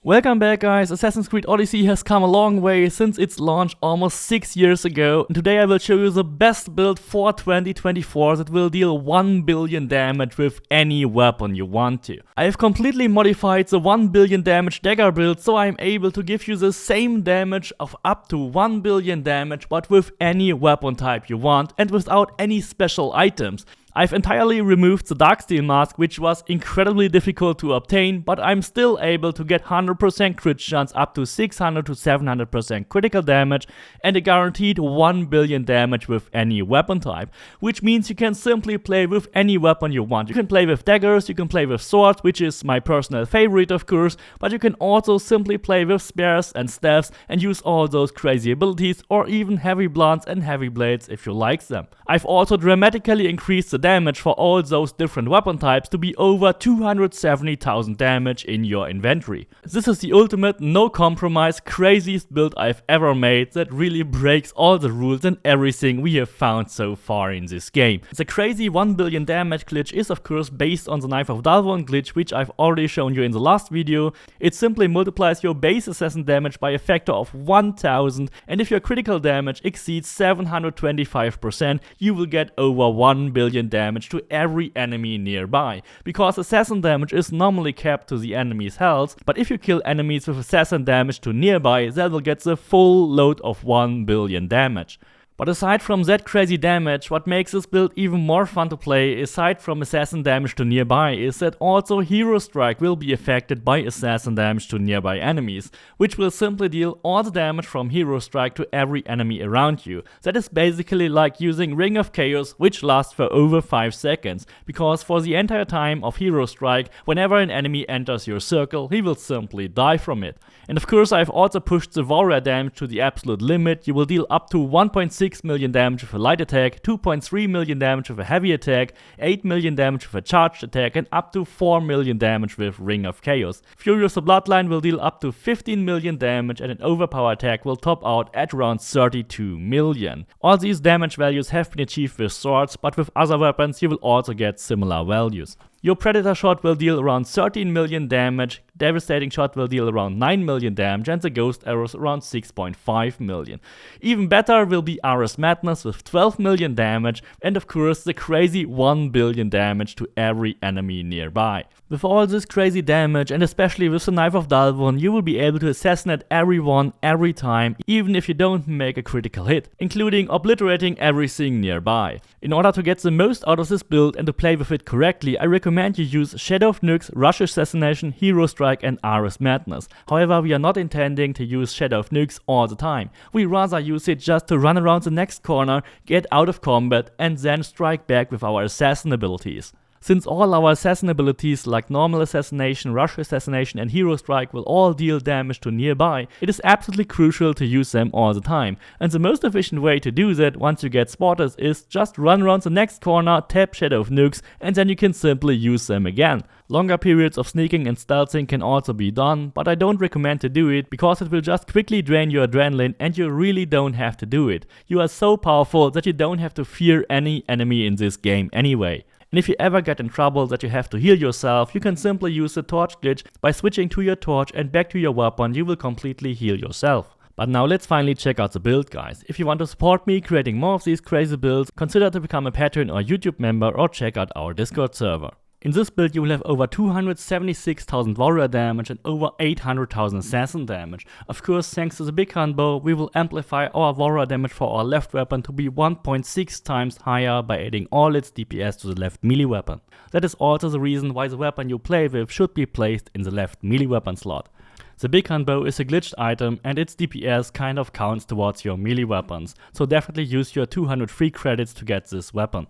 Welcome back guys, Assassin's Creed Odyssey has come a long way since its launch almost 6 years ago, and today I will show you the best build for 2024 that will deal 1 billion damage with any weapon you want to. I have completely modified the 1 billion damage dagger build so I am able to give you the same damage of up to 1 billion damage but with any weapon type you want and without any special items. I've entirely removed the Darksteel mask, which was incredibly difficult to obtain, but I'm still able to get 100% crit chance up to 600 to 700% critical damage and a guaranteed 1 billion damage with any weapon type, which means you can simply play with any weapon you want. You can play with daggers, you can play with swords, which is my personal favorite of course, but you can also simply play with spears and staffs and use all those crazy abilities or even heavy blades and heavy blades if you like them. I've also dramatically increased the damage for all those different weapon types to be over 270,000 damage in your inventory. This is the ultimate no compromise craziest build I've ever made that really breaks all the rules and everything we have found so far in this game. The crazy 1 billion damage glitch is of course based on the Knife of Dalvon glitch, which I've already shown you in the last video. It simply multiplies your base assassin damage by a factor of 1000, and if your critical damage exceeds 725%, you will get over 1 billion damage to every enemy nearby, because assassin damage is normally capped to the enemy's health, but if you kill enemies with assassin damage to nearby, they will get the full load of 1 billion damage. But aside from that crazy damage, what makes this build even more fun to play, aside from assassin damage to nearby, is that also Hero Strike will be affected by assassin damage to nearby enemies, which will simply deal all the damage from Hero Strike to every enemy around you. That is basically like using Ring of Chaos, which lasts for over 5 seconds, because for the entire time of Hero Strike, whenever an enemy enters your circle, he will simply die from it. And of course I've also pushed the warrior damage to the absolute limit. You will deal up to 1.6 million damage with a light attack, 2.3 million damage with a heavy attack, 8 million damage with a charged attack, and up to 4 million damage with Ring of Chaos. Furious the Bloodline will deal up to 15 million damage, and an overpower attack will top out at around 32 million. All these damage values have been achieved with swords, but with other weapons you will also get similar values. Your Predator Shot will deal around 13 million damage, Devastating Shot will deal around 9 million damage, and the Ghost Arrows around 6.5 million. Even better will be Ares Madness with 12 million damage, and of course the crazy 1 billion damage to every enemy nearby. With all this crazy damage, and especially with the Knife of Dalvon, you will be able to assassinate everyone every time, even if you don't make a critical hit, including obliterating everything nearby. In order to get the most out of this build and to play with it correctly, I recommend you use Shadow of Nyx, Rush Assassination, Hero Strike and Ares Madness. However, we are not intending to use Shadow of Nyx all the time. We rather use it just to run around the next corner, get out of combat and then strike back with our assassin abilities. Since all our assassin abilities like Normal Assassination, Rush Assassination and Hero Strike will all deal damage to nearby, it is absolutely crucial to use them all the time. And the most efficient way to do that once you get spotted is just run around the next corner, tap Shadow of Nyx, and then you can simply use them again. Longer periods of sneaking and stealthing can also be done, but I don't recommend to do it because it will just quickly drain your adrenaline and you really don't have to do it. You are so powerful that you don't have to fear any enemy in this game anyway. And if you ever get in trouble that you have to heal yourself, you can simply use the torch glitch. By switching to your torch and back to your weapon, you will completely heal yourself. But now let's finally check out the build, guys. If you want to support me creating more of these crazy builds, consider to become a Patreon or YouTube member or check out our Discord server. In this build you will have over 276,000 warrior damage and over 800,000 assassin damage. Of course, thanks to the big hand bow, we will amplify our warrior damage for our left weapon to be 1.6 times higher by adding all its DPS to the left melee weapon. That is also the reason why the weapon you play with should be placed in the left melee weapon slot. The big hand bow is a glitched item and its DPS kind of counts towards your melee weapons, so definitely use your 200 free credits to get this weapon.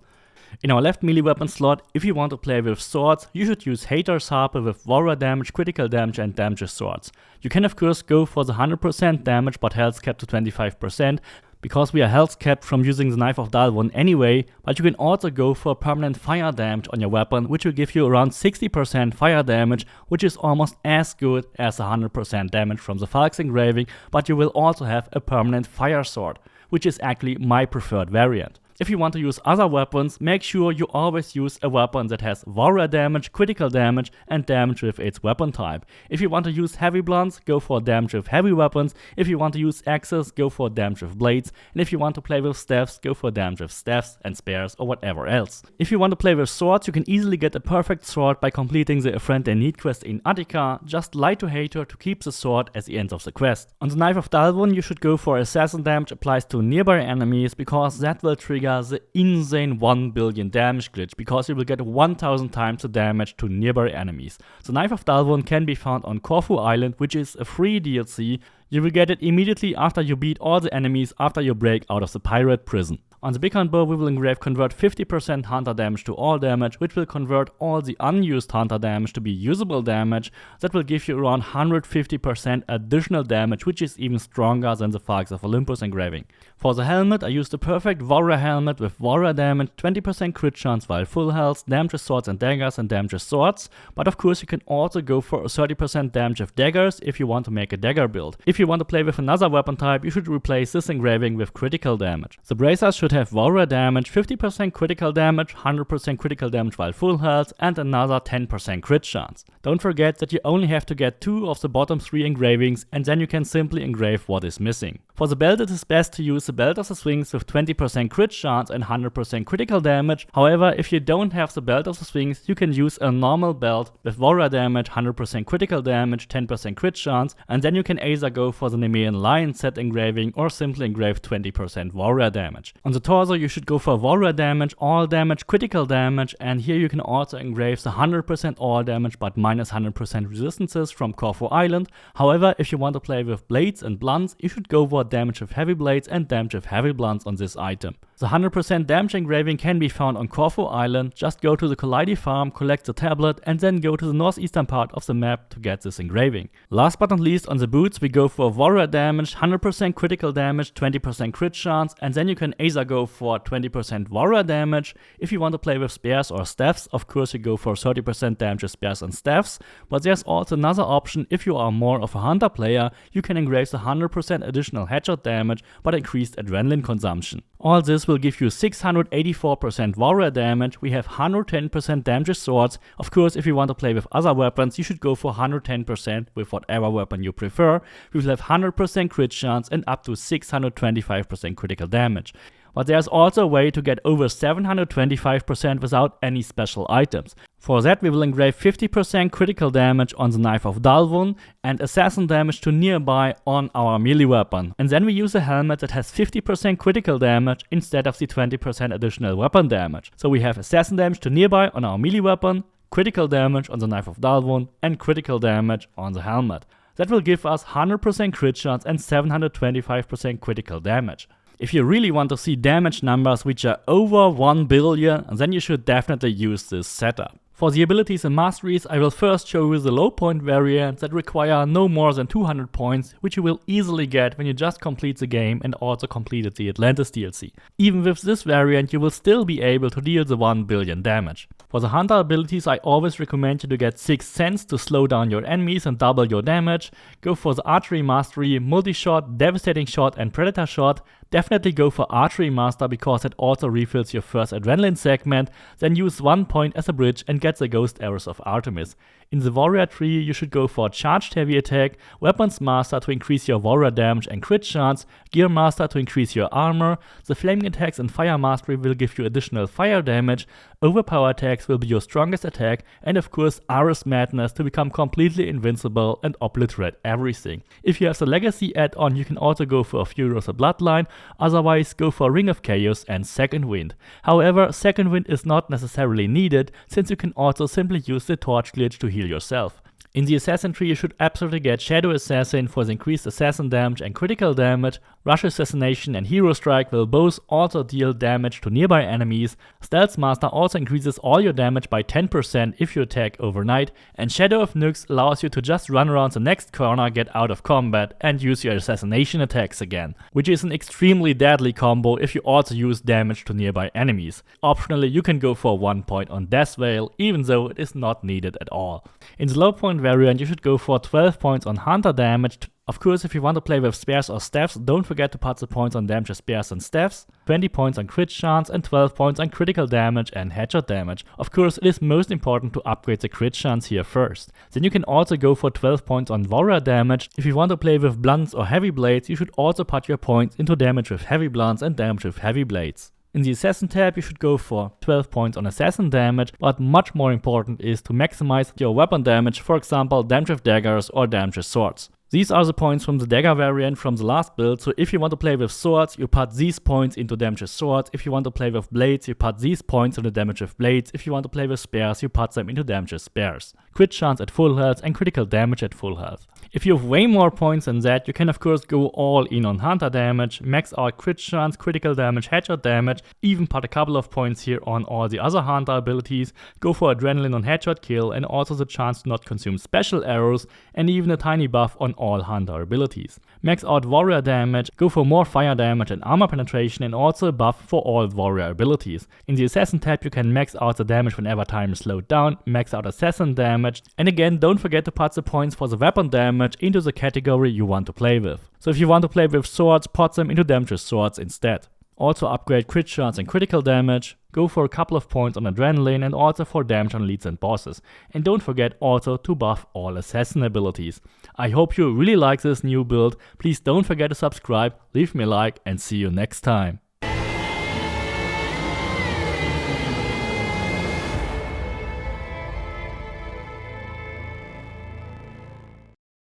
In our left melee weapon slot, if you want to play with swords, you should use Hater's Harper with warrior damage, critical damage and damage swords. You can of course go for the 100% damage but health capped to 25%, because we are health capped from using the Knife of Dalvon anyway, but you can also go for permanent fire damage on your weapon, which will give you around 60% fire damage, which is almost as good as 100% damage from the Falk's Engraving, but you will also have a permanent fire sword, which is actually my preferred variant. If you want to use other weapons, make sure you always use a weapon that has warrior damage, critical damage, and damage with its weapon type. If you want to use heavy blunts, go for damage with heavy weapons. If you want to use axes, go for damage with blades. And if you want to play with staffs, go for damage with staffs and spears or whatever else. If you want to play with swords, you can easily get a perfect sword by completing the A Friend They Need quest in Attica. Just lie to Hater to keep the sword at the end of the quest. On the Knife of Dalvun, you should go for assassin damage applies to nearby enemies, because that will trigger the insane 1 billion damage glitch, because you will get 1000 times the damage to nearby enemies. The Knife of Dalvun can be found on Corfu Island, which is a free DLC. You will get it immediately after you beat all the enemies after you break out of the pirate prison. On the Big Hand Bow, we will engrave convert 50% hunter damage to all damage, which will convert all the unused hunter damage to be usable damage. That will give you around 150% additional damage, which is even stronger than the Falcons of Olympus engraving. For the helmet, I used the perfect warrior helmet with warrior damage, 20% crit chance while full health, damage with swords and daggers, and damage with swords. But of course you can also go for a 30% damage with daggers if you want to make a dagger build. If you want to play with another weapon type, you should replace this engraving with critical damage. The bracers should have warrior damage, 50% critical damage, 100% critical damage while full health, and another 10% crit chance. Don't forget that you only have to get 2 of the bottom 3 engravings, and then you can simply engrave what is missing. For the belt, it is best to use the Belt of the Sphinx with 20% crit chance and 100% critical damage. However, if you don't have the Belt of the Sphinx, you can use a normal belt with warrior damage, 100% critical damage, 10% crit chance, and then you can either go for the Nemean Lion set engraving or simply engrave 20% warrior damage. On the torso, you should go for warrior damage, all damage, critical damage, and here you can also engrave the 100% all damage but minus 100% resistances from Corfu Island. However, if you want to play with blades and blunts, you should go for damage with heavy blades and damage with heavy blunts on this item. The 100% damage engraving can be found on Corfu Island. Just go to the Collidi farm, collect the tablet, and then go to the northeastern part of the map to get this engraving. Last but not least, on the boots, we go for warrior damage, 100% critical damage, 20% crit chance, and then you can either go for 20% warrior damage. If you want to play with spears or staffs, of course you go for 30% damage with spears and staffs, but there's also another option. If you are more of a hunter player, you can engrave the 100% additional headshot damage but increased adrenaline consumption. All this will give you 684% warrior damage. We have 110% damage with swords. Of course, if you want to play with other weapons, you should go for 110% with whatever weapon you prefer. We will have 100% crit chance and up to 625% critical damage. But there's also a way to get over 725% without any special items. For that, we will engrave 50% critical damage on the Knife of Dalvun and assassin damage to nearby on our melee weapon. And then we use a helmet that has 50% critical damage instead of the 20% additional weapon damage. So we have assassin damage to nearby on our melee weapon, critical damage on the Knife of Dalvun, and critical damage on the helmet. That will give us 100% crit chance and 725% critical damage. If you really want to see damage numbers which are over 1 billion, then you should definitely use this setup. For the abilities and masteries, I will first show you the low point variants that require no more than 200 points, which you will easily get when you just complete the game and also completed the Atlantis DLC. Even with this variant, you will still be able to deal the 1 billion damage. For the hunter abilities, I always recommend you to get 6th Sense to slow down your enemies and double your damage. Go for the archery mastery, multi-shot, devastating shot, and predator shot. Definitely go for Archery Master because it also refills your first adrenaline segment, then use 1 point as a bridge and get the Ghost Arrows of Artemis. In the Warrior tree, you should go for Charged Heavy Attack, Weapons Master to increase your Warrior damage and crit chance, Gear Master to increase your armor, the Flaming Attacks and Fire Mastery will give you additional fire damage, Overpower Attacks will be your strongest attack, and of course Ares Madness to become completely invincible and obliterate everything. If you have the Legacy add-on, you can also go for Fury of the Bloodline, otherwise go for Ring of Chaos and Second Wind. However, Second Wind is not necessarily needed, since you can also simply use the Torch glitch to heal yourself. In the Assassin tree, you should absolutely get Shadow Assassin for the increased assassin damage and critical damage. Rush Assassination and Hero Strike will both also deal damage to nearby enemies. Stealth Master also increases all your damage by 10% if you attack overnight. And Shadow of Nyx allows you to just run around the next corner, get out of combat, and use your assassination attacks again. Which is an extremely deadly combo if you also use damage to nearby enemies. Optionally, you can go for 1 point on Death Veil, even though it is not needed at all. In the low point variant, you should go for 12 points on Hunter damage, Of course, if you want to play with spares or staffs, don't forget to put the points on damage with spares and staffs, 20 points on crit chance and 12 points on critical damage and headshot damage. Of course, it is most important to upgrade the crit chance here first. Then you can also go for 12 points on warrior damage. If you want to play with blunts or heavy blades, you should also put your points into damage with heavy blunts and damage with heavy blades. In the Assassin tab, you should go for 12 points on Assassin damage, but much more important is to maximize your weapon damage, for example damage with daggers or damage with swords. These are the points from the dagger variant from the last build, so if you want to play with swords, you put these points into damage with swords. If you want to play with blades, you put these points into damage with blades. If you want to play with spares, you put them into damage with spares. Crit chance at full health and critical damage at full health. If you have way more points than that, you can of course go all in on hunter damage, max out crit chance, critical damage, headshot damage, even put a couple of points here on all the other hunter abilities, go for adrenaline on headshot kill and also the chance to not consume special arrows and even a tiny buff on all hunter abilities. Max out warrior damage, go for more fire damage and armor penetration and also a buff for all warrior abilities. In the assassin tab you can max out the damage whenever time is slowed down, max out assassin damage, and again don't forget to put the points for the weapon damage into the category you want to play with. So if you want to play with swords, put them into damage with swords instead. Also upgrade crit chance and critical damage, go for a couple of points on adrenaline and also for damage on leads and bosses. And don't forget also to buff all assassin abilities. I hope you really like this new build. Please don't forget to subscribe, leave me a like and see you next time.